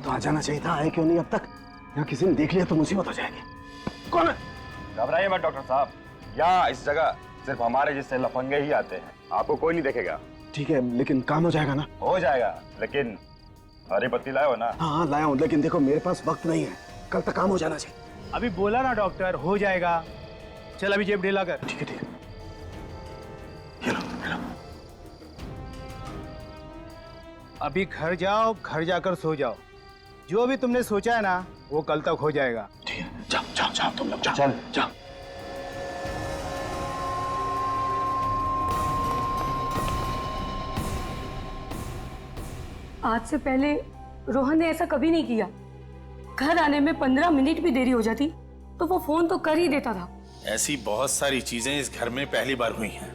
तो आ जाना चाहिए था, आए क्यों नहीं अब तक? यहाँ किसी ने देख लिया तो मुसीबत हो जाएगी। कौन है? घबराइए मत डॉक्टर साहब, यहाँ इस जगह सिर्फ हमारे जैसे लफंगे ही आते हैं, आपको कोई नहीं देखेगा। ठीक है, लेकिन काम हो जाएगा ना? हो जाएगा, लेकिन हरी पत्ती लाए हो ना? हाँ लाया हूँ, लेकिन देखो मेरे पास वक्त नहीं है, कल तक काम हो जाना चाहिए। अभी बोला ना डॉक्टर, हो जाएगा। चल अभी जेब ढीला कर। ठीक है ठीक है, ये लो, ये लो। अभी घर जाओ, घर जाकर सो जाओ। जो भी तुमने सोचा है ना वो कल तक हो जाएगा। ठीक है, जाओ जाओ जाओ तुम लोग, जाओ चल। जाओ। आज से पहले रोहन ने ऐसा कभी नहीं किया। घर आने में 15 मिनट भी देरी हो जाती तो वो फोन तो कर ही देता था। ऐसी बहुत सारी चीजें इस घर में पहली बार हुई हैं।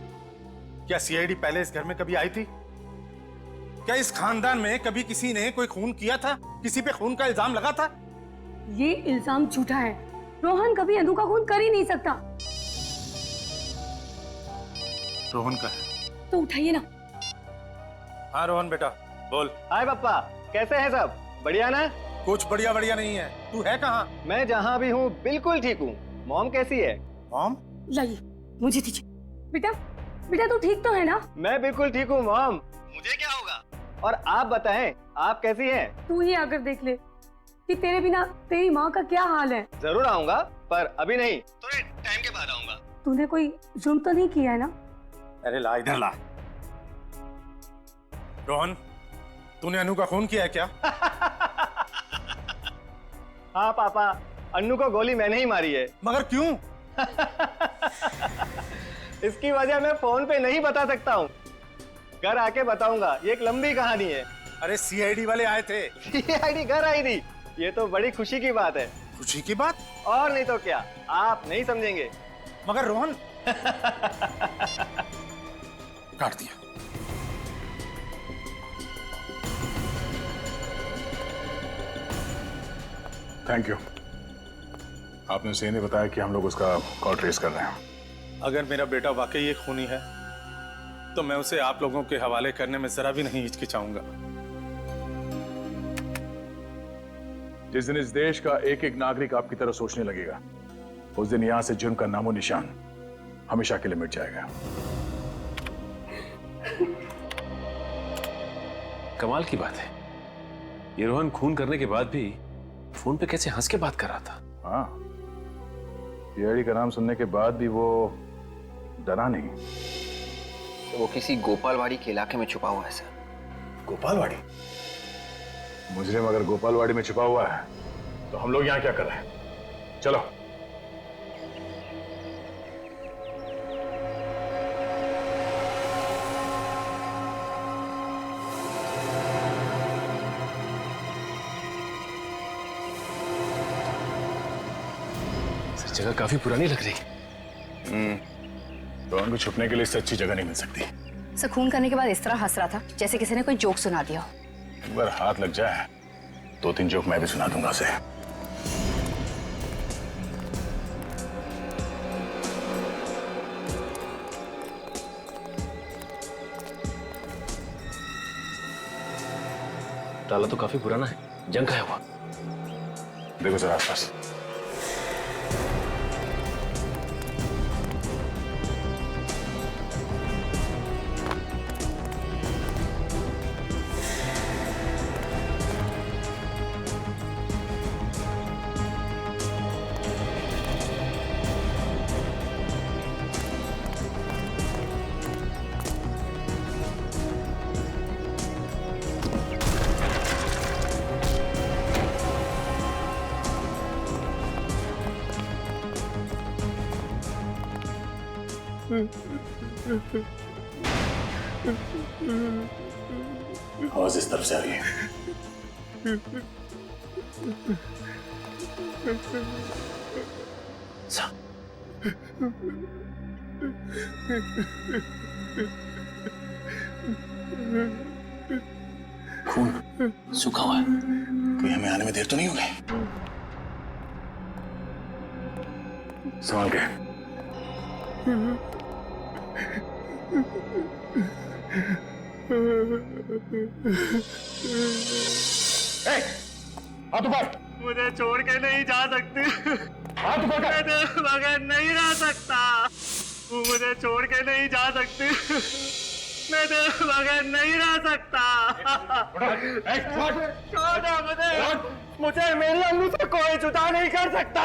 क्या सीआईडी पहले इस घर में कभी आई थी? क्या इस खानदान में कभी किसी ने कोई खून किया था? किसी पे खून का इल्जाम लगा था? ये इल्जाम झूठा है। रोहन कभी अनु का खून कर ही नहीं सकता। रोहन का है तो उठाइए ना। हाँ रोहन बेटा बोल। हाय पापा, कैसे हैं सब? बढ़िया ना? कुछ बढ़िया बढ़िया नहीं है। तू है कहाँ? मैं जहाँ भी हूँ बिल्कुल ठीक हूँ। मॉम कैसी है? मॉम? लाइए, मुझे दीजिए। बेटा बेटा तू ठीक तो है ना? मैं बिल्कुल ठीक हूँ मॉम। मुझे क्या होगा? और आप बताएं, आप कैसी हैं? तू ही आकर देख ले कि तेरे बिना तेरी माँ का क्या हाल है। जरूर आऊंगा, पर अभी नहीं, थोड़े टाइम के बाद आऊंगा। तूने कोई जुर्म तो नहीं किया है ना? अरे ला इधर ला। रोहन, तूने अनु का खून किया है क्या? हाँ पापा, अन्नू को गोली मैंने ही मारी है। मगर क्यों? इसकी वजह मैं फोन पे नहीं बता सकता हूँ, घर आके बताऊंगा। ये एक लंबी कहानी है। अरे सीआईडी वाले आए थे। सीआईडी घर आई थी, ये तो बड़ी खुशी की बात है। खुशी की बात? और नहीं तो क्या, आप नहीं समझेंगे। मगर रोहन काट दिया। थैंक यू, आपने उसे नहीं बताया कि हम लोग उसका कॉल ट्रेस कर रहे हैं। अगर मेरा बेटा वाकई एक खूनी है तो मैं उसे आप लोगों के हवाले करने में जरा भी नहीं हिचकिचाऊंगा। जिस दिन इस देश का एक एक नागरिक आपकी तरह सोचने लगेगा, उस दिन यहां से जुर्म का नामो निशान हमेशा के लिए मिट जाएगा। कमाल की बात है, ये रोहन खून करने के बाद भी फोन पे कैसे हंस के बात कर रहा था। हाँ, सीआईडी का नाम सुनने के बाद भी वो डरा नहीं। तो वो किसी गोपालवाड़ी के इलाके में छुपा हुआ है सर। गोपालवाड़ी? मुजरिम अगर गोपालवाड़ी में छुपा हुआ है तो हम लोग यहाँ क्या कर रहे हैं? चलो। जगह काफी पुरानी लग रही। तो उनको छुपने के लिए इससे अच्छी जगह नहीं मिल सकती। सर खून करने के बाद इस तरह हंस रहा था जैसे किसी ने कोई जोक सुना दिया हो। अगर हाथ लग जाए 2-3 जोक मैं भी सुना दूंगा उसे। ताला तो काफी पुराना है, जंग खाया हुआ। देखो सर आसपास। आवाज इस तरफ से आ रही है। खून सूखा हुआ है। कोई हमें आने में देर तो नहीं हो गई? संभाल के। हाथ ऊपर। मुझे छोड़ के नहीं जा सकती। हाथ ऊपर कर। मैं तेरे बगैर नहीं रह सकता। तू मुझे छोड़ के नहीं जा सकती। मैं तेरे बगैर नहीं रह सकता। छोड़ दो मुझे मेरी अन्नू से कोई जुदा नहीं कर सकता।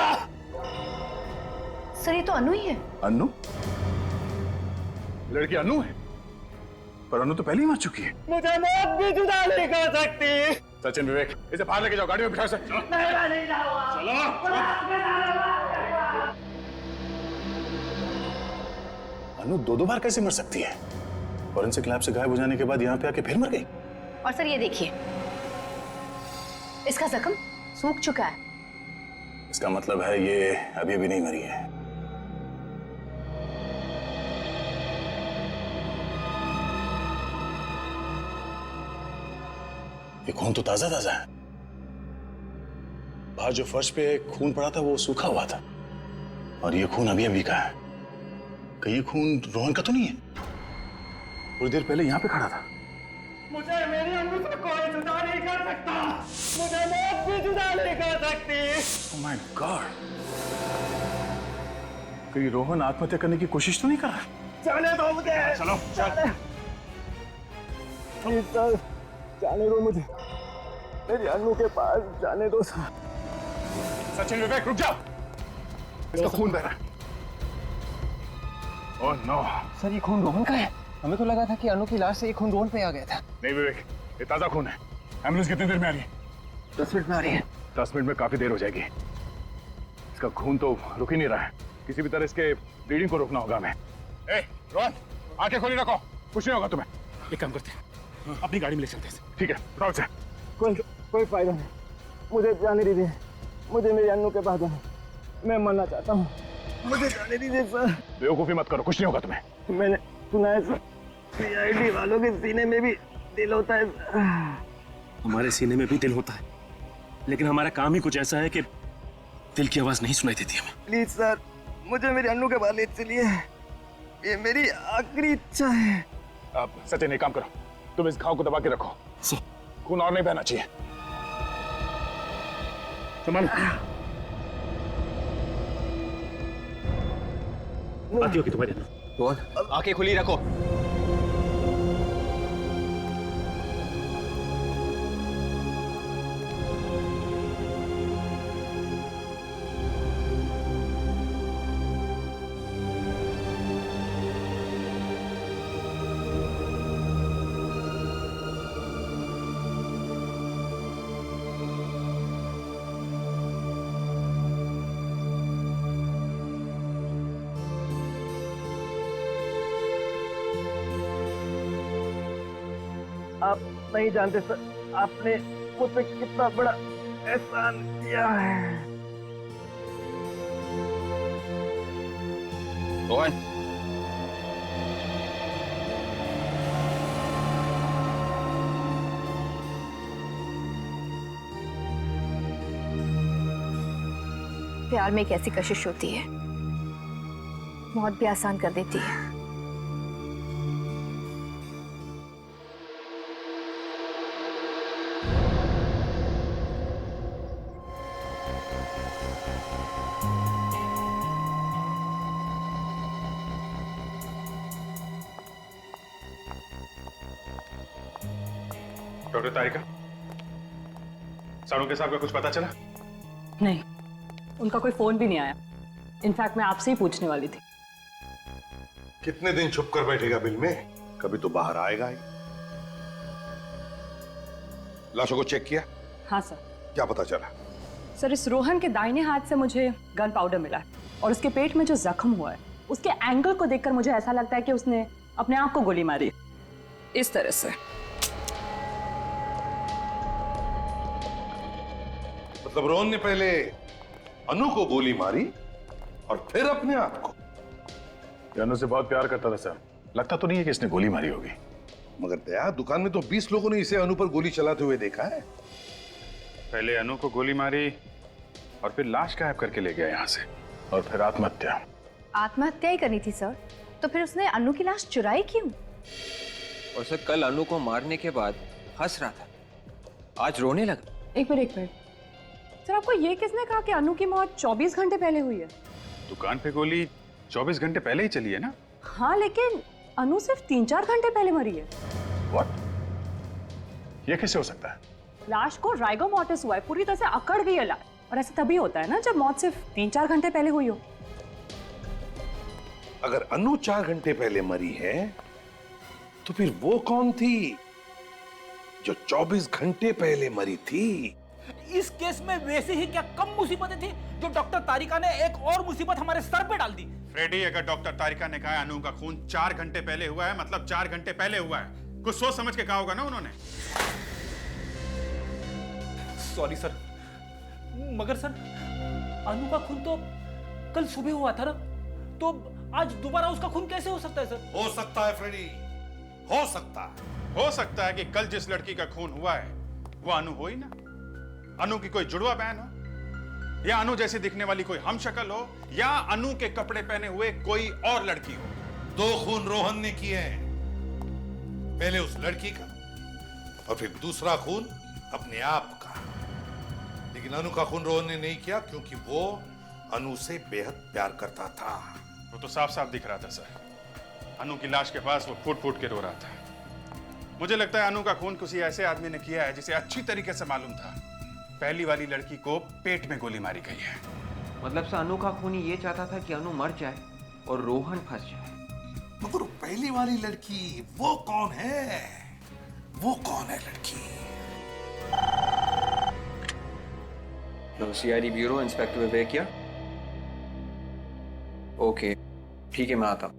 सर ये तो अनु ही है। अन्नू? लड़की अन्नू है, पर अन्नू तो पहले ही मर चुकी है। मुझे मौत भी जुदा नहीं कर सकती। सचिन, विवेक, इसे बाहर लेके जाओ, गाड़ी में बिठा से। नहीं जाऊंगा। अन्नू दो बार कैसे मर सकती है? फॉरेंसिक लैब से गायब हो जाने के बाद यहाँ पे आके फिर मर गई। और सर ये देखिए, इसका जख्म सूख चुका है। इसका मतलब है ये अभी भी नहीं मरी है। ये खून तो ताजा ताजा है। बाहर जो फर्श पे खून पड़ा था वो सूखा हुआ था, और ये खून अभी अभी का है। कहीं ये खून रोहन का तो नहीं है? थोड़ी देर पहले यहाँ पे खड़ा था। मुझे मेरी अन्नू से कोई जुदा नहीं कर सकता। मुझे मौत भी जुदा नहीं कर सकती। Oh my God! कहीं रोहन आत्महत्या करने की कोशिश तो नहीं कर रहा? जाने दो मुझे। चलो चल। प्लीज सर, जाने दो मुझे। मेरी अन्नू के पास जाने दो सर। सचिन, विवेक, रुक जाओ। इसका खून बह रहा है। Oh no. सर ये खून रोहन का है। हमें तो लगा था कि अनु की लाश से ये खून रोहन पे आ गया था। नहीं विवेक, ये ताजा खून है। एम्बुलेंस कितनी देर में आ रही है? 10 मिनट में आ रही है। 10 मिनट में काफी देर हो जाएगी। इसका खून तो रुक ही नहीं रहा है। किसी भी तरह इसके ब्लीडिंग को रोकना होगा हमें। ए, रोहन, आंखें खोली रखो, कुछ नहीं होगा तुम्हें। एक काम करते हैं, अपनी गाड़ी में ले चलते हैं। ठीक है, उठाओ इसे। कोई फायदा नहीं। मुझे जाने दीजिए। मुझे मेरी अन्नू के पास जाना। मैं मरना चाहता हूँ। मुझे जाने दीजिए सर। बेवकूफी मत करो, कुछ नहीं होगा तुम्हें। मैंने सुना है सर, सीआईडी वालों के सीने में भी दिल होता है। हमारे सीने में भी दिल होता है, लेकिन हमारा काम ही कुछ ऐसा है कि दिल की आवाज नहीं सुनाई देती हमें। प्लीज सर, मुझे मेरी अन्नू के पास ले चलिए। ये मेरी आखिरी इच्छा है। अब सचिन, एक काम करो, तुम इस घाव को दबा के रखो। खून और नहीं बहना चाहिए। संभालो। आती होगी तुम्हारी अन्नू। रोहन, आंखें खुली रखो। आप नहीं जानते सर, आपने मुझ पे कितना बड़ा एहसान किया है। रोहन, प्यार में एक ऐसी कशिश होती है, मौत भी आसान कर देती है। डॉक्टर तारिका, सानू के साहब का कुछ पता चला? नहीं, उनका कोई फोन भी नहीं आया। इनफैक्ट मैं आपसे ही पूछने वाली थी। कितने दिन छुप कर बैठेगा बिल में? कभी तो बाहर आएगा ही। लाशों को चेक किया? हाँ सर। क्या पता चला? सर, इस रोहन के दाहिने हाथ से मुझे गन पाउडर मिला है, और उसके पेट में जो जख्म हुआ है उसके एंगल को देखकर मुझे ऐसा लगता है कि उसने अपने आप को गोली मारी, इस तरह से। मतलब रोहन ने पहले अनु को गोली मारी और फिर अपने आप को? अनु से बहुत प्यार करता था सर, लगता तो नहीं है कि इसने गोली मारी होगी। मगर दया, दुकान में तो 20 लोगों ने इसे अनु पर गोली चलाते हुए देखा है। पहले अनु को गोली मारी और फिर लाश गायब करके ले गया यहाँ से, और फिर आत्महत्या। आत्महत्या ही करनी थी सर, तो फिर उसने अनु की लाश चुराई क्यों? और सर कल अनु को मारने के बाद हंस रहा था, आज रोने लगा। एक मिनट, सर आपको ये किसने कहा कि अनु की मौत 24 घंटे पहले हुई है? दुकान पे गोली 24 घंटे पहले ही चली है ना? हाँ, लेकिन अनु सिर्फ 3-4 घंटे पहले मरी है। What? ये कैसे हो सकता है? लाश को राइगो मॉर्टिस हुआ है, पूरी तरह से अकड़ गई है लाश। और ऐसा तभी होता है ना जब मौत सिर्फ 3-4 घंटे पहले हुई हो। अगर अनु 4 घंटे पहले मरी है तो फिर वो कौन थी जो 24 घंटे पहले मरी थी? इस केस में वैसे ही क्या कम मुसीबतें थी जो डॉक्टर तारिका ने एक और मुसीबत हमारे सर पे डाल दी। फ्रेडी, अगर डॉक्टर तारिका ने कहा अनु का खून 4 घंटे पहले हुआ है, मतलब 4 घंटे पहले हुआ है। कुछ सोच समझ के कहा होगा ना उन्होंने। सॉरी सर, मगर सर अनु का खून तो कल सुबह हुआ था ना, तो आज दोबारा उसका खून कैसे हो सकता है सर? हो सकता है फ्रेडी, हो सकता है। हो सकता है कि कल जिस लड़की का खून हुआ है वो अनु हो ही ना। अनु की कोई जुड़वा बहन हो, या अनु जैसी दिखने वाली कोई हमशक्ल हो, या अनु के कपड़े पहने हुए कोई और लड़की हो। 2 खून रोहन ने किए हैं, पहले उस लड़की का और फिर दूसरा खून अपने आप का। लेकिन अनु का खून रोहन ने नहीं किया क्योंकि वो अनु से बेहद प्यार करता था। वो तो साफ साफ दिख रहा था सर। अनु की लाश के पास वो फूट फूट के रो रहा था। मुझे लगता है अनु का खून किसी ऐसे आदमी ने किया है जिसे अच्छी तरीके से मालूम था पहली वाली लड़की को पेट में गोली मारी गई है। मतलब से अनु का खूनी ये चाहता था कि अनु मर जाए और रोहन फंस जाए। मगर पहली वाली लड़की वो कौन है? वो कौन है लड़की? सीआईडी ब्यूरो, इंस्पेक्टर विवेक या? ओके, ठीक है, मैं आता हूं।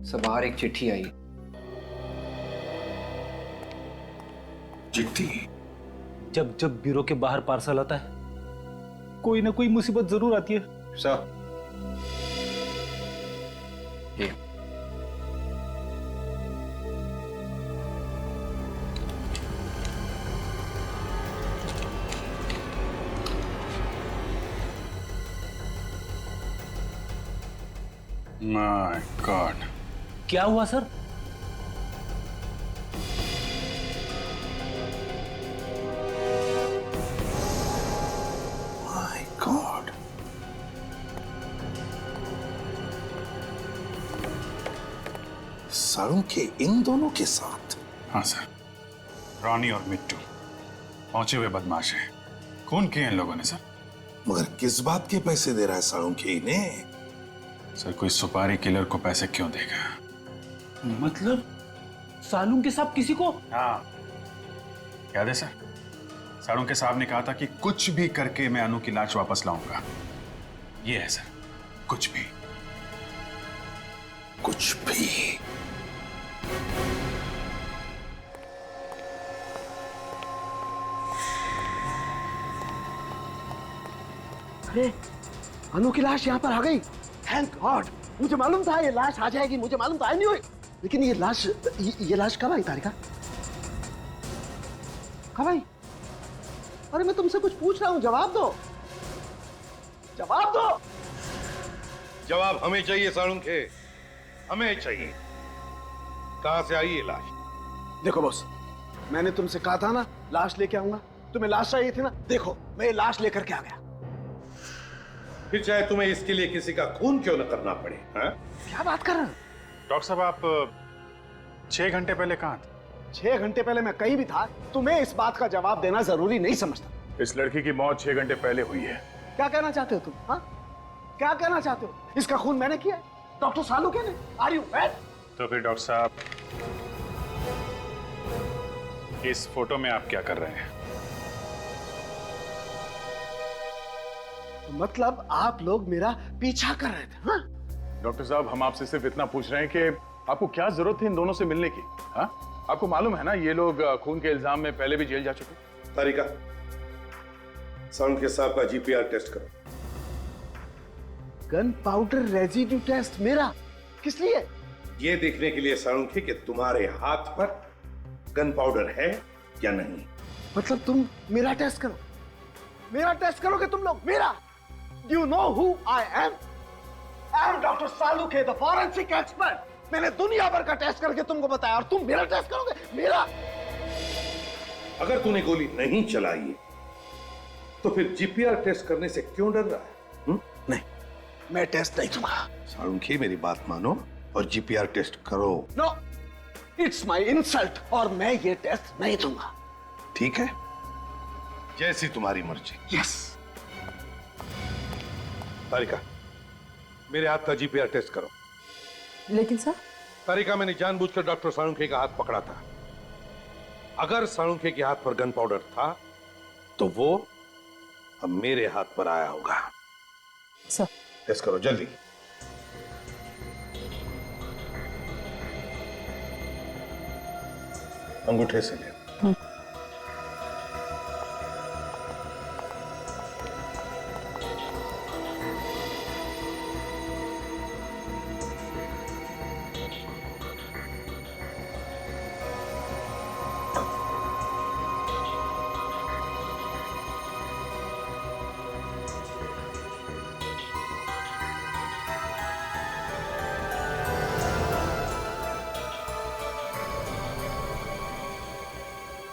सब बाहर एक चिट्ठी आई। चिट्ठी? जब जब ब्यूरो के बाहर पार्सल आता है कोई ना कोई मुसीबत जरूर आती है सर। ये माय गॉड, क्या हुआ सर? माय गॉड, साड़ू के इन दोनों के साथ? हाँ सर, रानी और मिट्टू पहुंचे हुए बदमाश हैं। खून किए इन लोगों ने सर। मगर किस बात के पैसे दे रहा है साड़ू के इन्हें? सर, कोई सुपारी किलर को पैसे क्यों देगा? मतलब सालून के साथ किसी को? हाँ, याद है सर, साड़ू के साहब ने कहा था कि कुछ भी करके मैं अनु की लाश वापस लाऊंगा। ये है सर, कुछ भी। कुछ भी? अरे अनु की लाश यहाँ पर आ गई। थैंक गॉड, मुझे मालूम था ये लाश आ जाएगी, मुझे मालूम था। नहीं हुई, लेकिन ये लाश कब आई तारिका? कब आई? अरे मैं तुमसे कुछ पूछ रहा हूँ, जवाब दो, जवाब दो। जवाब हमें चाहिए साड़ू के, हमें चाहिए। कहां से आई ये लाश? देखो बॉस, मैंने तुमसे कहा था ना लाश लेके आऊंगा, तुम्हें लाश चाहिए थी ना, देखो मैं ये लाश लेकर के आ गया। फिर चाहे तुम्हें इसके लिए किसी का खून क्यों न करना पड़े। हाँ? क्या बात कर रहे हो? डॉक्टर साहब, आप 6 घंटे पहले कहाँ थे? 6 घंटे पहले मैं कहीं भी था, तुम्हें इस बात का जवाब देना जरूरी नहीं समझता। इस लड़की की मौत 6 घंटे पहले हुई है। क्या कहना चाहते हो तुम? हाँ, क्या कहना चाहते हो? इसका खून मैंने किया, डॉक्टर सालुके ने। Are you mad? तो फिर डॉक्टर साहब, इस फोटो में आप क्या कर रहे हैं? मतलब आप लोग मेरा पीछा कर रहे थे? हाँ? डॉक्टर साहब, हम आपसे सिर्फ इतना पूछ रहे हैं कि आपको क्या जरूरत थी इन दोनों से मिलने की? हाँ? आपको मालूम है ना ये लोग खून के इल्जाम में पहले भी जेल जा चुके। तारिका, साउंड के साहब का जीपीआर टेस्ट करो। गन पाउडर रेजिड्यू टेस्ट मेरा? किस लिए? ये देखने के लिए साउंड कि तुम्हारे हाथ पर गन पाउडर है या नहीं। मतलब तुम मेरा टेस्ट करो? मेरा टेस्ट करोगे तुम लोग? मेरा? Do you know who I am? I am Dr. Saluke, the forensic expert. मैंने दुनिया भर का टेस्ट करके तुमको बताया और तुम मेरा टेस्ट करोगे? मेरा? अगर तूने गोली नहीं चलाई तो फिर जीपीआर टेस्ट करने से क्यों डर रहा है? नहीं, मैं टेस्ट नहीं दूंगा। साळुंखे, मेरी बात मानो और जीपीआर टेस्ट करो। नो, इट्स माई इंसल्ट और मैं ये टेस्ट नहीं दूंगा। ठीक है, जैसी तुम्हारी मर्जी। यस। तारिका, मेरे हाथ का जीपीआर टेस्ट करो। लेकिन सर, तारिका, मैंने जानबूझकर डॉक्टर साळुंखे का हाथ पकड़ा था। अगर साळुंखे के हाथ पर गन पाउडर था तो वो अब मेरे हाथ पर आया होगा। सर, टेस्ट करो जल्दी। अंगूठे से ले।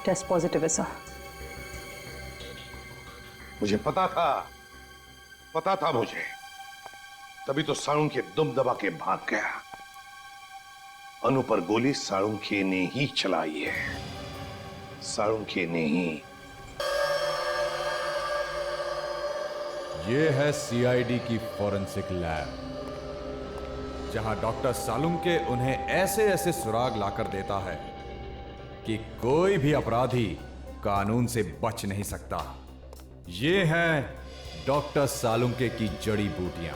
टेस्ट पॉजिटिव है सर। मुझे पता था मुझे, तभी तो साळुंखे दुम दबा के भाग गया। अनु पर गोली साळुंखे ने ही चलाई है, साळुंखे ने ही। ये है सीआईडी की फॉरेंसिक लैब, जहां डॉक्टर साळुंखे उन्हें ऐसे ऐसे सुराग लाकर देता है कि कोई भी अपराधी कानून से बच नहीं सकता। ये हैं डॉक्टर साळुंखे की जड़ी बूटियां।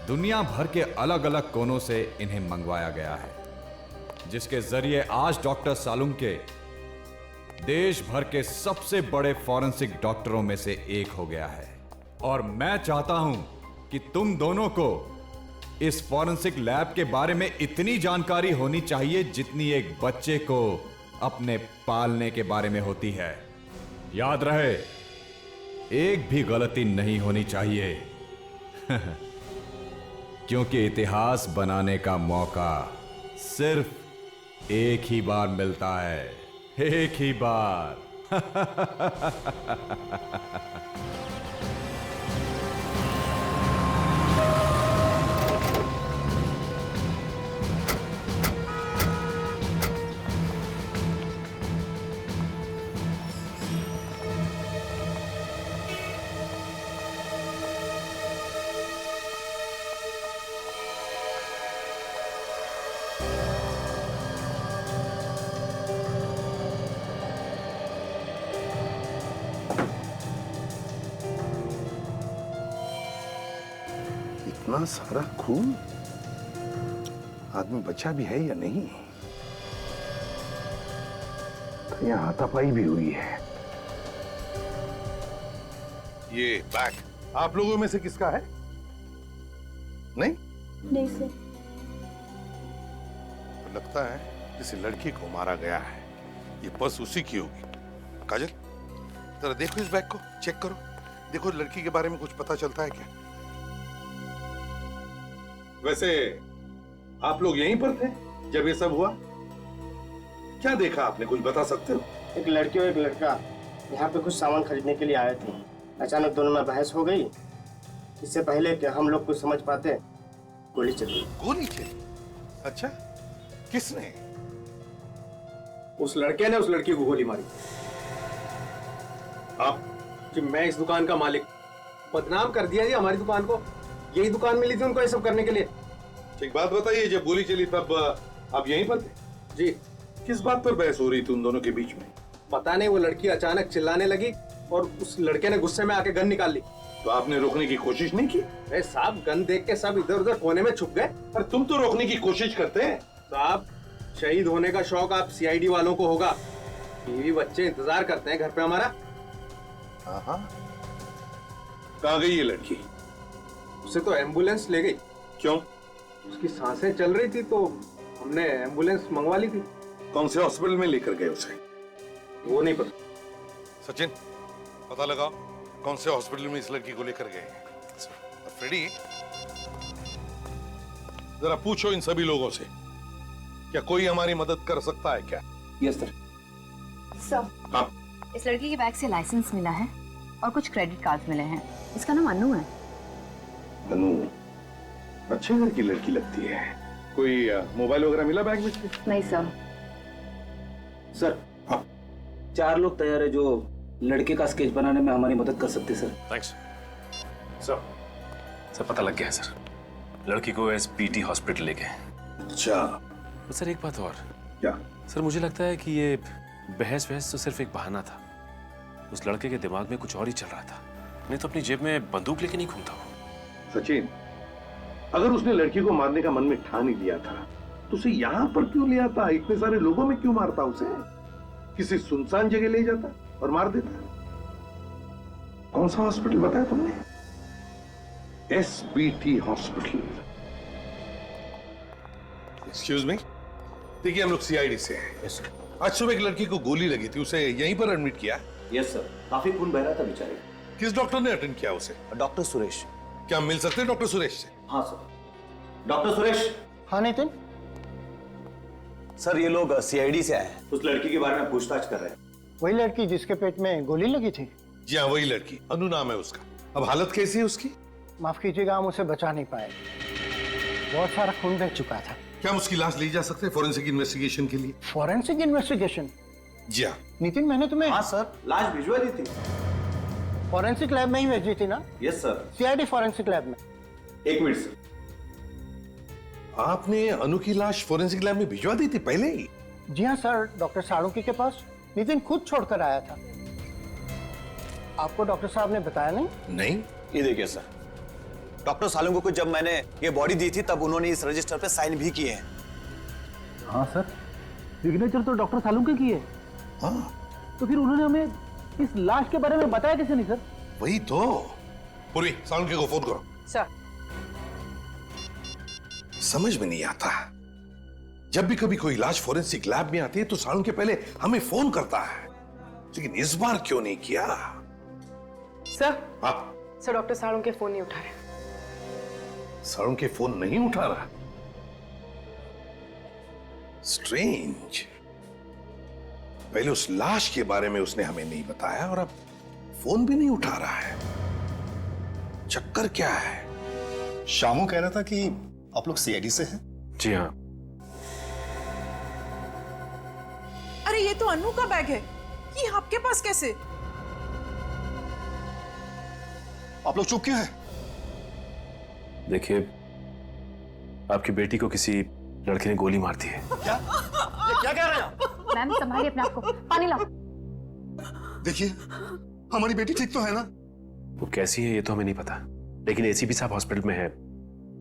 दुनिया भर के अलग अलग कोनों से इन्हें मंगवाया गया है, जिसके जरिए आज डॉक्टर साळुंखे देश भर के सबसे बड़े फॉरेंसिक डॉक्टरों में से एक हो गया है। और मैं चाहता हूं कि तुम दोनों को इस फॉरेंसिक लैब के बारे में इतनी जानकारी होनी चाहिए जितनी एक बच्चे को अपने पालने के बारे में होती है। याद रहे, एक भी गलती नहीं होनी चाहिए क्योंकि इतिहास बनाने का मौका सिर्फ एक ही बार मिलता है, एक ही बार। इतना सारा खून, आदमी बचा भी है या नहीं? तो यहाँ हाथापाई भी हुई है। ये बैग आप लोगों में से किसका है? नहीं? नहीं सर। तो लगता है किसी लड़की को मारा गया है। ये पर्स उसी की होगी। काजल, जरा देखो इस बैग को, चेक करो। देखो लड़की के बारे में कुछ पता चलता है क्या? वैसे आप लोग यहीं पर थे जब ये सब हुआ? क्या देखा आपने, कुछ बता सकते हो? एक लड़की और एक लड़का यहाँ पे कुछ सामान खरीदने के लिए आए थे। अचानक दोनों में बहस हो गई। इससे पहले कि हम लोग कुछ समझ पाते, गोली चली। गोली चली? अच्छा, किसने? उस लड़के ने उस लड़की को गोली मारी। आप? कि मैं इस दुकान का मालिक, बदनाम कर दिया जी हमारी दुकान को। यही दुकान मिली थी उनको ये सब करने के लिए। ठीक बात बताइए, जब गोली चली तब आप यहीं पर थे? जी। किस बात पर बहस हो रही थी उन दोनों के बीच में? पता नहीं, वो लड़की अचानक चिल्लाने लगी और उस लड़के ने गुस्से में आके गन निकाल ली। तो आपने रोकने की कोशिश नहीं की? अरे साहब, गन देख के सब इधर उधर कोने में छुप गए। पर तुम तो रोकने की कोशिश करते हैं। साहब, शहीद होने का शौक आप सीआईडी वालों को होगा। बीवी बच्चे इंतजार करते हैं घर पे हमारा। हाँ, कहाँ गई ये लड़की? उसे तो एम्बुलेंस ले गई। क्यों? उसकी सांसें चल रही थी तो हमने एम्बुलेंस मंगवा ली थी। कौन से हॉस्पिटल में लेकर गए उसे? वो नहीं पता। सचिन, पता लगाओ कौन से हॉस्पिटल में इस लड़की को लेकर गए। फ्रेडी, जरा पूछो इन सभी लोगों से, क्या कोई हमारी मदद कर सकता है क्या? Yes sir. सर, हाँ। इस लड़की के बैग से लाइसेंस मिला है और कुछ क्रेडिट कार्ड्स मिले हैं। इसका नाम अनु है। अनु, अच्छे घर की लड़की लगती है। कोई मोबाइल वगैरह मिला बैग में? नहीं सर। सर, हाँ। 4 लोग तैयार है जो लड़के का स्केच बनाने में हमारी मदद कर सकते सर। थैंक्स सर, पता लग गया है सर। लड़की को एसपीटी हॉस्पिटल ले गए। अच्छा। तो सर एक बात और। क्या? सर मुझे लगता है कि ये बहस तो सिर्फ एक बहाना था। उस लड़के के दिमाग में कुछ और ही चल रहा था, नहीं तो अपनी जेब में बंदूक लेके नहीं घूमता वो। सचिन, अगर उसने लड़की को मारने का मन में ठान ही लिया था तो उसे यहाँ पर क्यों ले आता? इतने सारे लोगों में क्यों मारता? उसे किसी सुनसान जगह ले जाता और मार देता। कौन सा हॉस्पिटल बताया तुमने? SBT hospital. एक्सक्यूज मी, देखिए हम लोग सीआईडी से हैं। आज सुबह एक लड़की को गोली लगी थी, उसे यहीं पर एडमिट किया। यस सर, काफी खून बह रहा था बेचारे। किस डॉक्टर ने अटेंड किया उसे? डॉक्टर सुरेश। क्या मिल सकते हैं डॉक्टर सुरेश से? हाँ सर। डॉक्टर सुरेश। हाँ नितिन। सर ये लोग सीआईडी से आए हैं। उस लड़की के बारे में पूछताछ कर रहे हैं। वही लड़की जिसके पेट में गोली लगी थी? जी हाँ, वही लड़की। अनु नाम है उसका। अब हालत कैसी है उसकी? माफ कीजिएगा, हम उसे बचा नहीं पाए। बहुत सारा खून बह चुका था। क्या हम उसकी लाश ले जा सकते हैं फॉरेंसिक इन्वेस्टिगेशन के लिए? Forensic investigation? जी हाँ। नितिन, मैंने तुम्हें हाँ सर, लाश भिजवा दी थी। फॉरेंसिक लैब में ही भेजी थी ना? Yes sir. CID forensic lab में। 1 मिनट सर। आपने अनु की लाश फॉरेंसिक लैब में भिजवा दी थी पहले ही? जी हाँ सर, डॉक्टर साळुंके के पास नितिन खुद छोड़कर आया था। आपको डॉक्टर साहब ने बताया नहीं? नहीं। ये देखिए सर, डॉक्टर सालुंके को जब मैंने ये बॉडी दी थी तब उन्होंने इस रजिस्टर पे साइन भी किए हैं। हाँ सर, सिग्नेचर तो डॉक्टर सालुंके की है। हाँ। तो फिर उन्होंने हमें इस लाश के बारे में बताया कैसे नहीं सर? वही तो। पूर्वी, सालुंके को फोन करो। सर। समझ में नहीं आता, जब भी कभी कोई लाश फॉरेंसिक लैब में आती है तो सालुंके पहले हमें फोन करता है, लेकिन इस बार क्यों नहीं किया? सर। हाँ। सर, डॉक्टर साळुंके फोन नहीं उठा रहे। सालुंके फोन नहीं उठा रहा? स्ट्रेंज। पहले उस लाश के बारे में उसने हमें नहीं बताया और अब फोन भी नहीं उठा रहा है। चक्कर क्या है? शामू कह रहा था कि आप लोग सीआईडी से हैं। जी हाँ। अरे ये तो अनु का बैग है, ये आपके पास कैसे? आप लोग चुप क्यों हैं? देखिए, आपकी बेटी को किसी लड़के ने गोली मार दी है। क्या? ये क्या कह रहे हैं आप? मैम संभालिए अपने आप को, पानी लाओ। देखिए, हमारी बेटी ठीक तो है ना? वो कैसी है ये तो हमें नहीं पता, लेकिन एसीपी साहब हॉस्पिटल में है,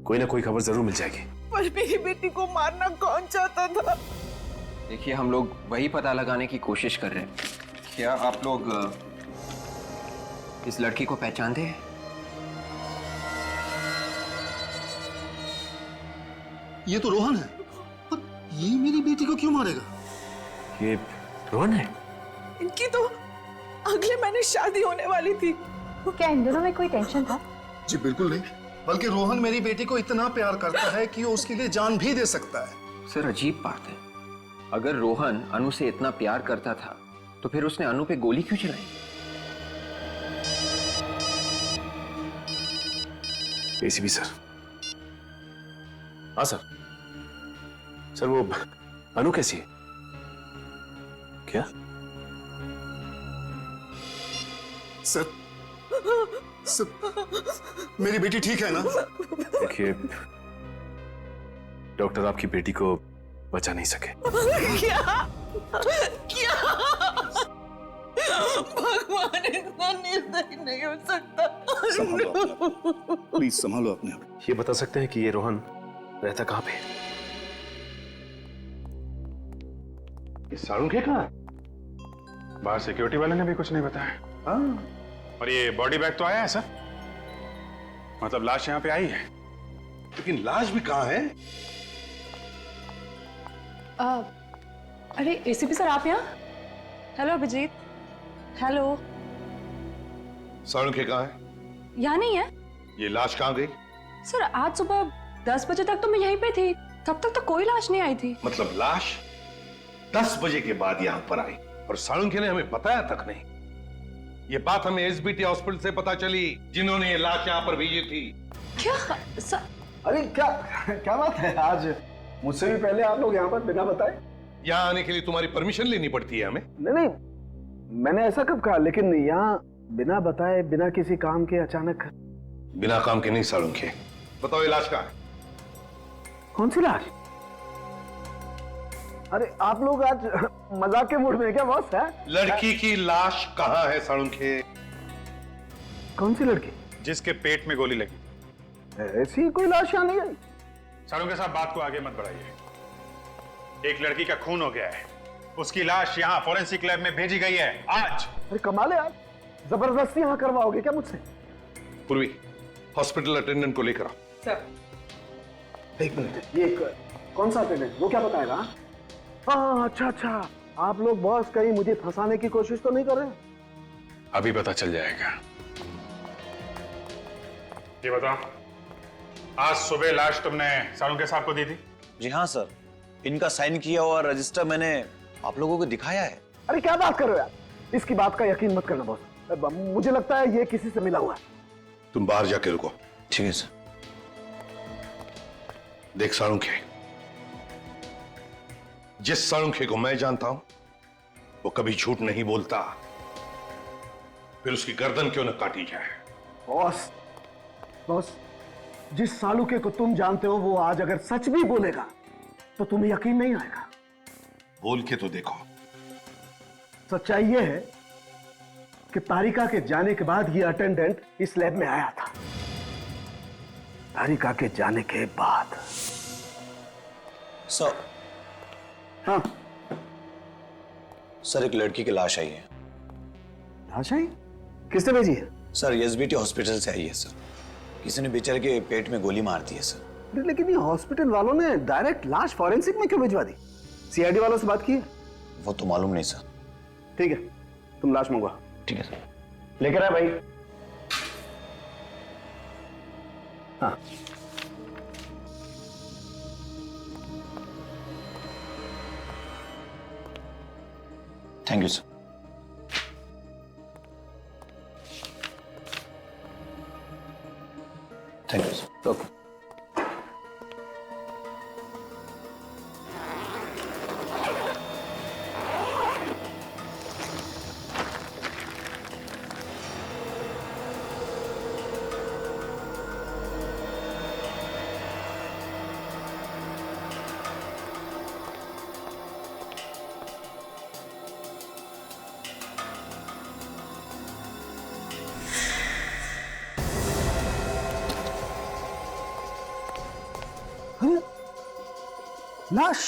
कोई ना कोई खबर जरूर मिल जाएगी। पर मेरी बेटी को मारना कौन चाहता था? देखिए, हम लोग वही पता लगाने की कोशिश कर रहे हैं। क्या आप लोग इस लड़की को पहचानते हैं? ये तो रोहन है, पर ये मेरी बेटी को क्यों मारेगा? ये रोहन है? इनकी तो अगले महीने शादी होने वाली थी। क्या इन दोनों में कोई टेंशन था? जी बिल्कुल नहीं, बल्कि रोहन मेरी बेटी को इतना प्यार करता है कि वो उसके लिए जान भी दे सकता है। सर, अजीब बात है, अगर रोहन अनु से इतना प्यार करता था तो फिर उसने अनु पे गोली क्यों चलाई? ACP sir. हाँ सर। सर वो अनु कैसी है? क्या? सर मेरी बेटी ठीक है ना? देखिए, डॉक्टर आपकी बेटी को बचा नहीं सके। क्या? क्या? भगवान इतना निर्दयी नहीं हो सकता। प्लीज संभालो अपने आप। ये बता सकते हैं कि ये रोहन रहता कहाँ पे? ये साळुंके कहाँ? बाहर सिक्योरिटी वाले ने भी कुछ नहीं बताया। हाँ। और ये बॉडी बैग तो आया है सर, मतलब लाश यहाँ पे आई है, लेकिन लाश भी कहाँ है? अरे एसीपी सर, आप यहाँ? हेलो अभिजीत। हेलो। साळुंके कहाँ है? यहाँ नहीं है। ये लाश कहाँ गई? सर, आज सुबह 10 बजे तक तो मैं यहीं पे थी, तब तक तो कोई लाश नहीं आई थी। मतलब लाश 10 बजे के बाद यहाँ पर आई और साळुंके ने हमें बताया तक नहीं। ये बात हमें एसबीटी हॉस्पिटल से पता चली, जिन्होंने ये लाश यहाँ पर भेजी थी। क्या सर? अरे क्या क्या बात है, आज मुझसे भी पहले आप लोग यहाँ पर बिना बताए? यहाँ आने के लिए तुम्हारी परमिशन लेनी पड़ती है हमें। नहीं नहीं, मैंने ऐसा कब कहा, लेकिन यहाँ बिना बताए, बिना किसी काम के अचानक। बिना काम के नहीं सालुंखे। बताओ ये लाश कहाँ है? कौन सी लाश? अरे आप लोग आज मजाक के मूड में क्या बॉस है? लड़की की लाश कहाँ है सालुंखे? कौन सी लड़की? जिसके पेट में गोली लगी। ऐसी कोई लाश यहाँ नहीं आई। सालुंखे साहब, बात को आगे मत बढ़ाइए। एक लड़की का खून हो गया है, उसकी लाश यहाँ फॉरेंसिक लैब में भेजी गई है आज। अरे कमाल है यार, जबरदस्ती यहाँ करवाओगे क्या मुझसे? पूर्वी, हॉस्पिटल अटेंडेंट को लेकर आओ। सर। एक मिनट, ये कौन सा अटेंडेंट, वो क्या बताएगा? हाँ अच्छा अच्छा, आप लोग बॉस कहीं मुझे फंसाने की कोशिश तो नहीं कर रहे? अभी पता चल जाएगा। ये बताओ, आज सुबह लाश तुमने सालुंखे साहब को दी थी? जी हाँ सर, इनका साइन किया हुआ रजिस्टर मैंने आप लोगों को दिखाया है। अरे क्या बात कर रहे हो यार, इसकी बात का यकीन मत करना बॉस, मुझे लगता है ये किसी से मिला हुआ है। तुम बाहर जाके रुको। ठीक है सर। देख सालुंखे, जिस सालुंखे को मैं जानता हूं वो कभी झूठ नहीं बोलता, फिर उसकी गर्दन क्यों न काटी जाए। बॉस बॉस, जिस सालुके को तुम जानते हो वो आज अगर सच भी बोलेगा तो तुम्हें यकीन नहीं आएगा। बोल के तो देखो। सच्चाई ये है कि तारिका के जाने के बाद ये अटेंडेंट इस लैब में आया था। तारिका के जाने के बाद। सर। हाँ सर, एक लड़की की लाश आई है। लाश आई? किसने भेजी है? सर, एसबीटी हॉस्पिटल से आई है सर। किसी ने बेचारे के पेट में गोली मार दी है सर। लेकिन ये हॉस्पिटल वालों ने डायरेक्ट लाश फॉरेंसिक में क्यों भिजवा दी? सीआईडी वालों से बात की है? वो तो मालूम नहीं सर। ठीक है, तुम लाश मंगवा। ठीक है सर। लेकर आ भाई। हाँ thank you sir. Thank you sir. Okay. लाश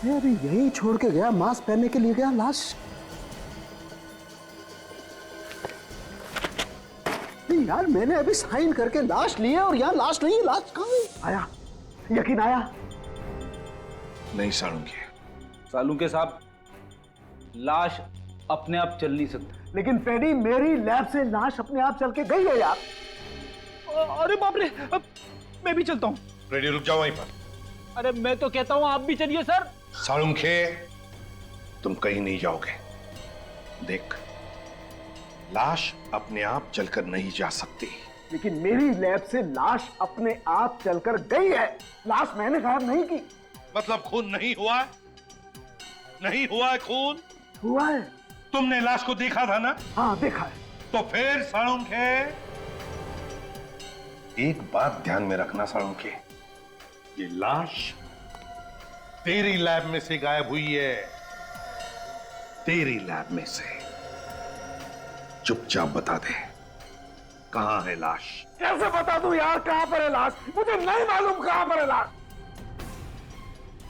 अभी यही छोड़ के गया, मास्क पहनने के लिए गया। लाश नहीं यार, मैंने अभी साइन करके लाश ली है और यहाँ लाश नहीं है। लाश कहाँ है? आया, यकीन आया? नहीं सालुंखे। सालुंखे साहब, लाश अपने आप चल नहीं सकती। लेकिन फ्रेडी, मेरी लैब से लाश अपने आप चल के गई है यार। अरे बाप रे, मैं भी चलता हूँ। फ्रेडी रुक जाओ वहीं पर। अरे मैं तो कहता हूँ आप भी चलिए सर। सालुंखे, तुम कहीं नहीं जाओगे। देख, लाश अपने आप चलकर नहीं जा सकती। लेकिन मेरी लैब से लाश अपने आप चलकर गई है। लाश मैंने गायब नहीं की। मतलब खून नहीं हुआ है? नहीं हुआ है खून? हुआ है। तुमने लाश को देखा था ना? हाँ देखा है। तो फिर सालुंखे, एक बात ध्यान में रखना सालुंखे, ये लाश तेरी लैब में से गायब हुई है। तेरी लैब में से। चुपचाप बता दे, कहां है लाश? कैसे बता दूं यार कहां पर है लाश? मुझे नहीं मालूम कहां पर है लाश।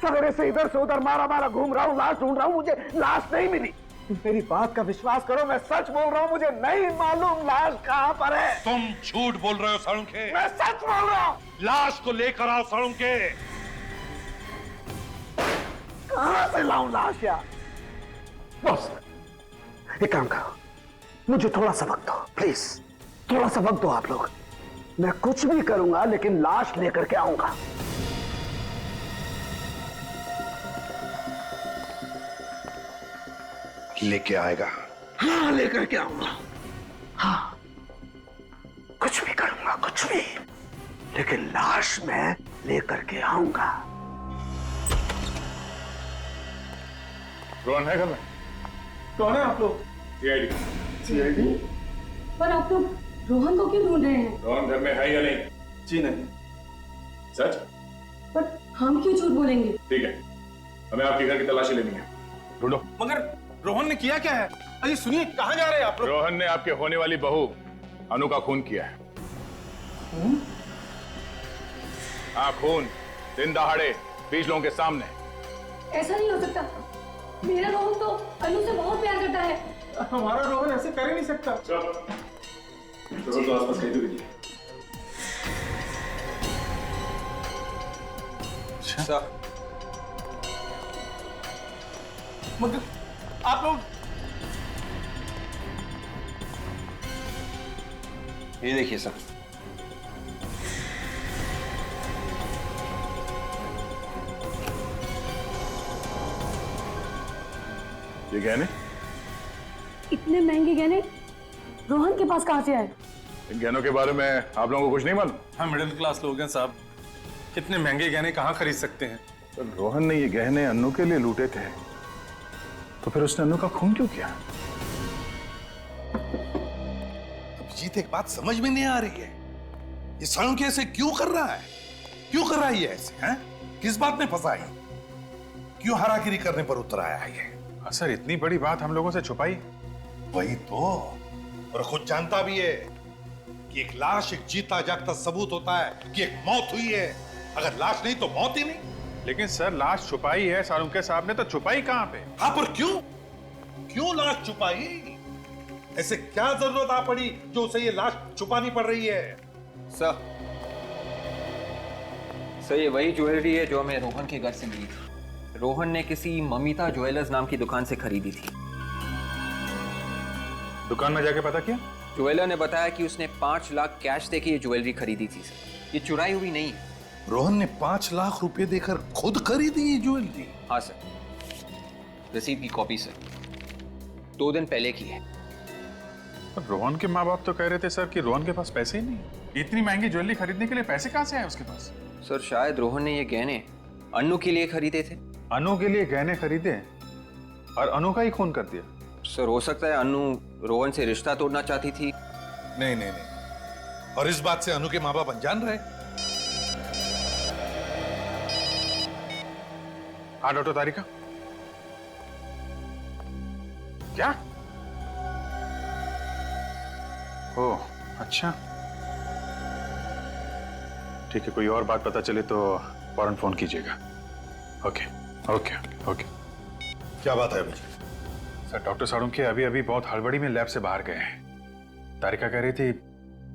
सवेरे से इधर से उधर मारा मारा घूम रहा हूं, लाश ढूंढ रहा हूं, मुझे लाश नहीं मिली। मेरी बात का विश्वास करो, मैं सच बोल रहा हूं, मुझे नहीं मालूम लाश कहां पर है। तुम झूठ बोल रहे हो सालुंखे। मैं सच बोल रहा हूं। लाश को लेकर आओ सालुंखे। कहां से लाऊं लाश यार? बॉस, एक काम करो, मुझे थोड़ा सा वक्त दो प्लीज। थोड़ा सा वक्त दो आप लोग। मैं कुछ भी करूंगा लेकिन लाश लेकर के आऊंगा। लेके आएगा? हाँ लेकर के आऊंगा। हाँ, कुछ भी करूंगा, कुछ भी, लेकिन लाश मैं लेकर के आऊंगा। रोहन है घर में? कौन है आप लोग? सीआईडी। पर आप लोग रोहन को क्यों ढूंढ रहे हैं? रोहन घर में है या नहीं? जी नहीं। सच? पर हम क्यों झूठ बोलेंगे? ठीक है, हमें आपके घर की तलाशी लेनी है। ढूंढो। मगर रोहन ने किया क्या है? अरे सुनिए, कहाँ जा रहे हैं आप लोग? रोहन ने आपके होने वाली बहू अनु का खून किया है। हाँ, खून, दिन दहाड़े, 20 लोगों के सामने। ऐसा नहीं हो सकता। मेरा रोहन तो अनु से बहुत प्यार करता है। हमारा रोहन ऐसे कर ही नहीं सकता। रोहन तो आसपास कहीं भी नहीं। सर, मगर आप लोग ये देखिए सर। ये गहने? इतने महंगे गहने रोहन के पास कहाँ से आए? इन गहनों के बारे में आप लोगों को कुछ नहीं मालूम? हम मिडिल क्लास लोग हैं साहब, कितने महंगे गहने कहाँ खरीद सकते हैं? तो रोहन ने ये गहने अनु के लिए लूटे थे, तो फिर उसने अनु का खून क्यों किया? अभिजीत, एक बात समझ में नहीं आ रही है, ये सालुंखे ऐसे क्यों कर रहा है? क्यों कर रहा है ये ऐसे? हैं? किस बात में फंसा है? क्यों हरागिरी करने पर उतर आया है ये? सर, इतनी बड़ी बात हम लोगों से छुपाई? वही तो, और खुद जानता भी है कि एक लाश एक जीता जागता सबूत होता है कि एक मौत हुई है। अगर लाश नहीं तो मौत ही नहीं। लेकिन सर, लाश छुपाई है सालुंखे साहब ने, तो छुपाई कहाँ पे? हाँ, पर क्यों? क्यों लाश छुपाई? ऐसे क्या जरूरत आ पड़ी जो उसे ये लाश छुपानी पड़ रही है? सर, ये वही ज्वेलरी है जो हमें रोहन के घर से मिली थी। रोहन ने किसी ममिता ज्वेलर्स नाम की दुकान से खरीदी थी। दुकान में जाके पता किया? ज्वेलर ने बताया कि उसने 5 लाख कैश देके ये ज्वेलरी खरीदी थी सर। ये चुराई हुई नहीं है। रोहन ने 5 लाख रुपए देकर खुद खरीदी ये ज्वेलरी? हाँ सर, रसीद की कॉपी सर, 2 दिन पहले की है। रोहन के माँ बाप तो कह रहे थे सर कि रोहन के पास पैसे ही नहीं। इतनी महंगी ज्वेलरी खरीदने के लिए पैसे कहाँ से आए उसके पास? सर, शायद रोहन ने ये गहने अनु के लिए खरीदे थे। अनु के लिए गहने खरीदे और अनु का ही खून कर दिया? सर, हो सकता है अनु रोहन से रिश्ता तोड़ना चाहती थी। नहीं नहीं नहीं, और इस बात से अनु के माँ बाप अनजान रहे? हाँ डॉक्टर तारिका, क्या? ओह अच्छा, ठीक है, कोई और बात पता चले तो फौरन फोन कीजिएगा। Okay okay okay. क्या बात है अभी? सर, डॉक्टर सालुंखे अभी अभी बहुत हड़बड़ी में लैब से बाहर गए हैं। तारिका कह रही थी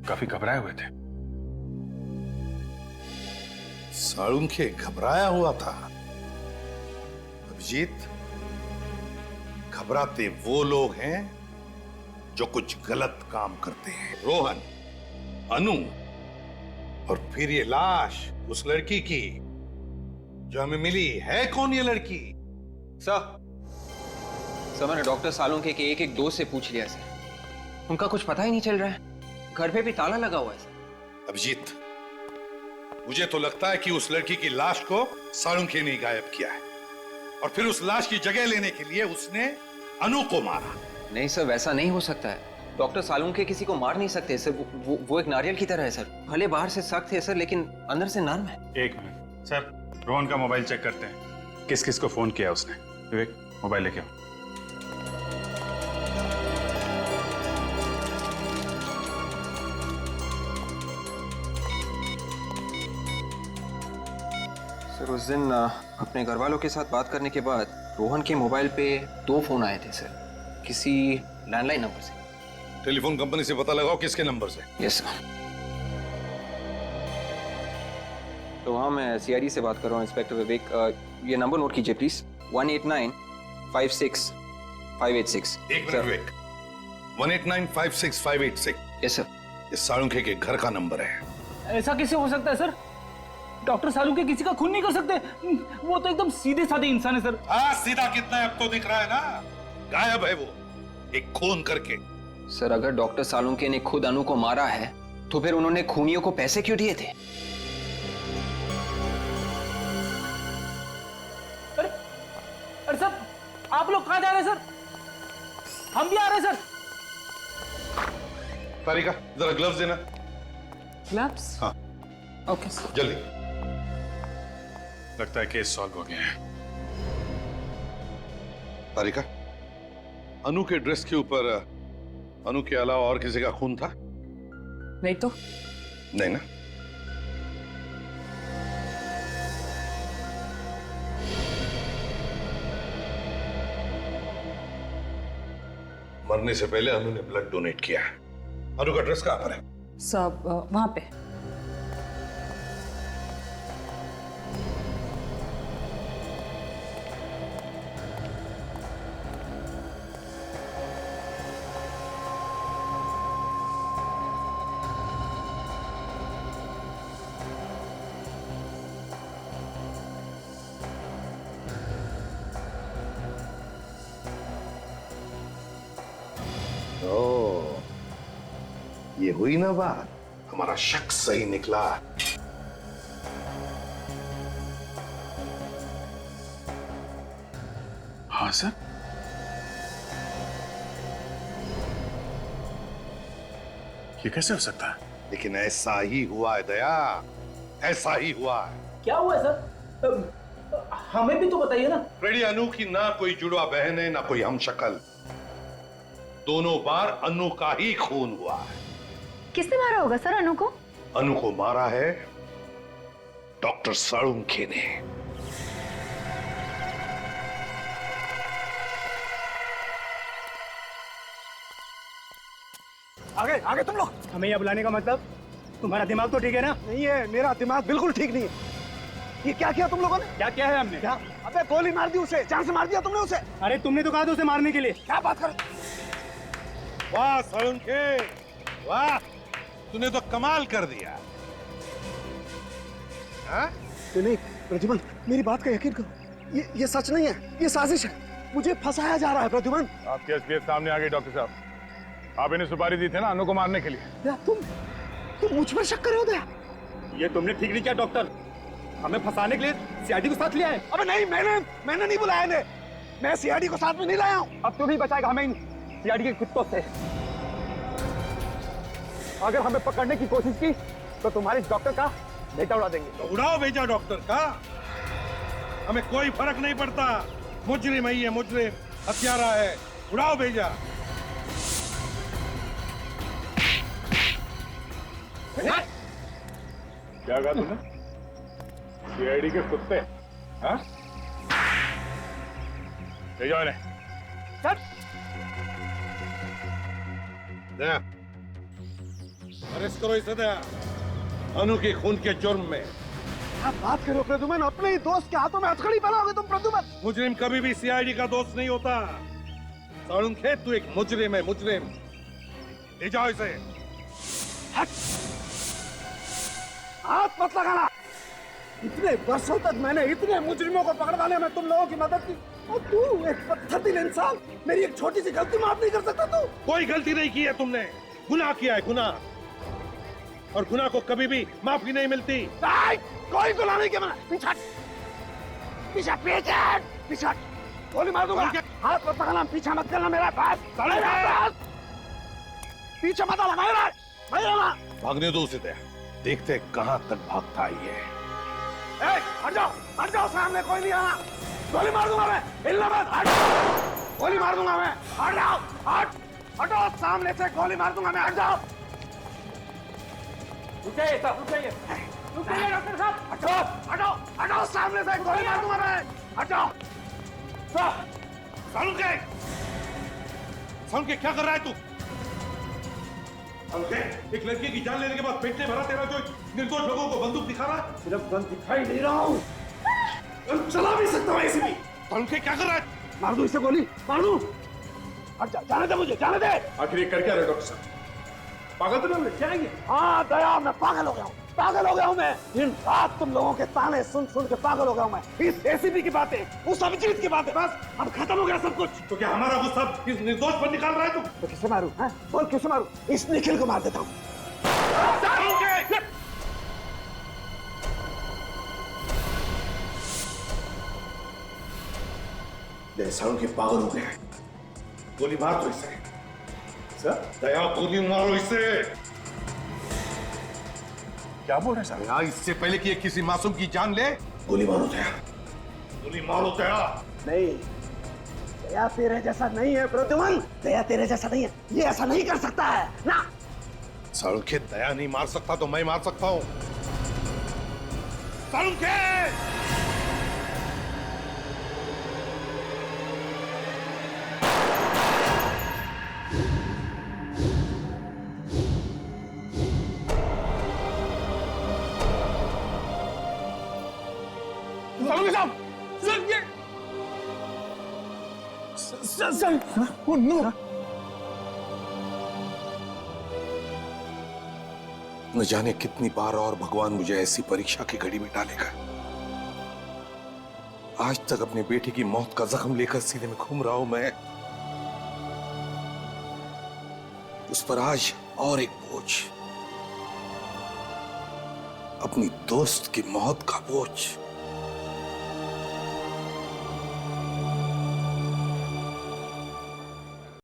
काफी घबराए हुए थे। सालुंखे घबराया हुआ था? अभिजीत, घबराते वो लोग हैं जो कुछ गलत काम करते हैं। रोहन, अनु, और फिर ये लाश उस लड़की की जो हमें मिली है। कौन ये लड़की? सर, मैंने डॉक्टर सालुंखे के एक दोस्त से पूछ लिया सर, उनका कुछ पता ही नहीं चल रहा है। घर पे भी ताला लगा हुआ है सर। अभिजीत, मुझे तो लगता है कि उस लड़की की लाश को सालुंखे ने गायब किया है, और फिर उस लाश की जगह लेने के लिए उसने अनु को मारा। नहीं सर, वैसा नहीं हो सकता है। डॉक्टर सालुंखे किसी को मार नहीं सकते सर। वो एक नारियल की तरह है सर। भले बाहर से सख्त है सर, लेकिन अंदर से नरम है। एक मिनट सर, रोहन का मोबाइल चेक करते हैं, किस किस को फोन किया उसने। विवेक, मोबाइल लेके आओ। सर, उस दिन अपने घर वालों के साथ बात करने के बाद रोहन के मोबाइल पे 2 फोन आए थे सर, किसी लैंडलाइन नंबर से। टेलीफोन कंपनी से पता लगाओ किसके नंबर से। Yes sir. तो हाँ, मैं सीआईडी से बात कर रहा हूँ, इंस्पेक्टर विवेक। ये नंबर नोट कीजिए प्लीज, 189565886। एक मिनट विवेक, 189565886। Yes sir. ये सालुंखे के घर का नंबर है। ऐसा कैसे हो सकता है सर? डॉक्टर सालुंखे किसी का खून नहीं कर सकते। वो तो एकदम सीधे साधे इंसान है सर। हाँ, सीधा कितना है अब तो दिख रहा है ना। गायब है वो, एक खून करके सर अगर डॉक्टर सालुंके ने खुद अनु को मारा है तो फिर उन्होंने खूनियों को पैसे क्यों दिए थे? अरे सर, आप लोग कहाँ जा रहे हैं सर? हम भी आ रहे हैं सर। तारिका जरा ग्लव्स देना। ग्लव्स? हाँ ओके सर। जल्दी। लगता है केस सॉल्व हो गया है। तारिका, अनु के ड्रेस के ऊपर अनु के अलावा और किसी का खून था? नहीं तो? नहीं ना? मरने से पहले अनु ने ब्लड डोनेट किया है। अनु का ड्रेस कहां पर है? सब वहां पे। ये हुई ना बात, हमारा शक सही निकला। हाँ सर। ये कैसे हो सकता है? लेकिन ऐसा ही हुआ है दया, ऐसा ही हुआ है। क्या हुआ है सर? हमें भी तो बताइए ना। फ्रेडी, अनु की ना कोई जुड़वा बहन है ना कोई हम शक्ल। दोनों बार अनु का ही खून हुआ है। किसने मारा होगा सर अनु को? अनु को मारा है डॉक्टर सालुंखे ने। आगे आगे तुम लोग। हमें यहाँ बुलाने का मतलब? तुम्हारा दिमाग तो ठीक है ना? नहीं है, मेरा दिमाग बिल्कुल ठीक नहीं है। ये क्या किया तुम लोगों ने? क्या किया है हमने? क्या? अबे गोली मार दी उसे, जान से मार दिया तुमने उसे। अरे तुमने तो कहा था उसे मारने के लिए। क्या बात कर? वाह सालुंखे, वाह, तूने तो कमाल कर दिया। हाँ? नहीं प्रद्युमन, मेरी बात का यकीन करो, ये सच नहीं है, ये साजिश है। मुझे फंसाया जा रहा है प्रद्युमन। आपके असलियत सामने आ गई डॉक्टर साहब। आप इन्हें सुपारी दी थी ना अनु को मारने के लिए। तुम मुझ पर शक कर रहे हो दया? ये तुमने ठीक नहीं किया डॉक्टर। हमें फंसाने के लिए सीआईडी को साथ लिया है। अबे नहीं, मैंने नहीं बुलाया इन्हें। मैं सीआईडी को साथ में नहीं लाया हूँ। अब तो नहीं बचाएगा हमें सीआईडी के कुत्तों से। अगर हमें पकड़ने की कोशिश की तो तुम्हारे डॉक्टर का बेटा उड़ा देंगे। तो उड़ाओ बेटा डॉक्टर का, हमें कोई फर्क नहीं पड़ता। मुजरिम ही है, मुजरिम हत्यारा है, उड़ाओ भेजा। क्या कहा तुमने? सीआईडी के कुत्ते? हाँ? ले जाओ इन्हें। दया, अरेस्ट करो इसे दया, अनु के खून के जुर्म में। क्या बात करो प्रद्युमन? अपने ही दोस्त के हाथों में हथकड़ी बनाओगे तुम प्रद्युमन? मुजरिम कभी भी सीआईडी का दोस्त नहीं होता। सालुंखे, तू एक मुजरिम है, मुजरिम। ले जाओ इसे। हाथ मत लगाना। इतने वर्षों तक मैंने इतने मुजरिमों को पकड़वाने में तुम लोगों की मदद की, और तू एक पत्थरदिल इंसान मेरी एक छोटी सी गलती माफ नहीं कर सकता तू? कोई गलती नहीं की है तुमने, गुनाह किया है, गुनाह। और गुनाह को कभी भी माफी नहीं मिलती। कोई गुनाह नहीं किया मैंने। पीछे पीछे पीछे पीछे, गोली मार दूंगा। हाथ मत लगाना, पीछे मत करना मेरा पास। पीछे मत आना, भागने दो उसे दया, देखते हैं कहां तक भागता है ये। हट जाओ, सामने कोई नहीं आना। गोली मार दूंगा मैं, हिलना मत। हट, गोली मार दूंगा मैं। हट जाओ, हटो सामने से, गोली मार दूंगा मैं। हट जाओ। रुकिए डॉक्टर साहब। हटो सामने से, गोली मार दूंगा मैं। हट जाओ। सालुंखे, सालुंखे क्या कर रहा है तू? एक लड़की की जान लेने के बाद पेट भरा तेरा जो निर्दोष लोगों को बंदूक दिखा रहा है। सिर्फ गन दिखाई नहीं रहा हूँ, चला भी सकता हूँ ऐसे भी। सालुंखे क्या कर रहा है? मार दूं इसे, गोली मार दूं। हट जा, जाने दे मुझे, जाने दे। आखिर ये कर क्या रहे डॉक्टर साहब? पागल तो नहीं हो गए? क्या है ये? हाँ दया, मैं पागल हो गया हूँ। पागल हो गया हूं मैं। दिन रात तुम लोगों के ताने सुन सुन के पागल हो गया हूं मैं। इस एसीपी की बातें, उस अभिजीत की बातें, बस अब खत्म हो गया सब कुछ। तो क्या हमारा गुस्सा इस निर्दोष पर निकाल रहा है तू? तो किसे मारूं? हाँ? बोल किसे मारूं? इस निखिल को मार देता हूं। सालू के पागल हो गया। गोली मार दो इसे। दया गोली मारो इसे। क्या बोल रहे हैं साहब? इससे पहले कि ये किसी मासूम की जान ले, गोली मारो दया। गोली मारो दया। नहीं, दया तेरे जैसा नहीं है प्रद्युमन। दया तेरे जैसा नहीं है, ये ऐसा नहीं कर सकता है ना। सालू के दया नहीं मार सकता तो मैं मार सकता हूं। सालू के न जाने कितनी बार और भगवान मुझे ऐसी परीक्षा की घड़ी में डालेगा। आज तक अपने बेटे की मौत का जख्म लेकर सीने में घूम रहा हूं मैं। उस पर आज और एक बोझ, अपनी दोस्त की मौत का बोझ।